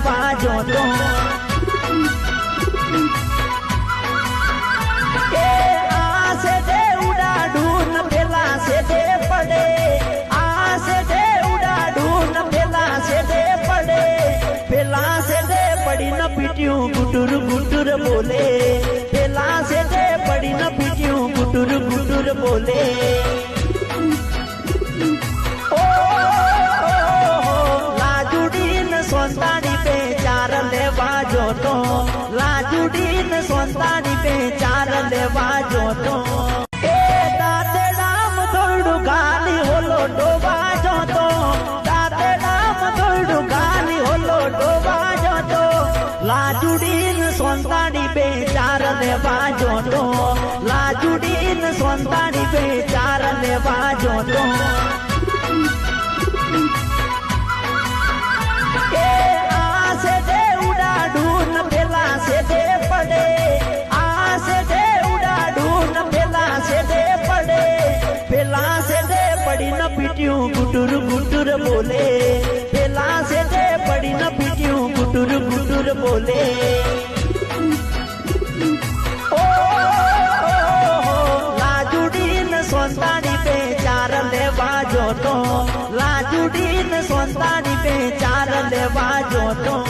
લેવા જોતો એ આ છે તે ઉડાડું ન પેલા છે તે પડે આ છે તે ઉડાડું ન પેલા છે તે પડે પેલા છે તે પડી ન પીટ્યું ગુટુર ગુટુર બોલે પેલા છે તે પડી ન પીટ્યું ગુટુર ગુટુર બોલે સોંતાની પે ચાર લેવા જોતો લાજુડીન સોંતાની પે ચાર લેવા જોતો એ દાદે નામ થોડું ગાલી હોલો ડોબા જોતો દાદે નામ થોડું ગાલી હોલો ડોબા જોતો લાજુડીન સોંતાની પે ચાર લેવા જોતો લાજુડીન સોંતાની પે ચાર લેવા જોતો गुटुर गुटुर बोले पेला से ते पड़ी न पीट्यूं गुटुर गुटुर बोले ओ लाजुडीन सोंतानी पे चार लेवा जोतो लाजुडीन सोंतानी पे चार लेवा जोतो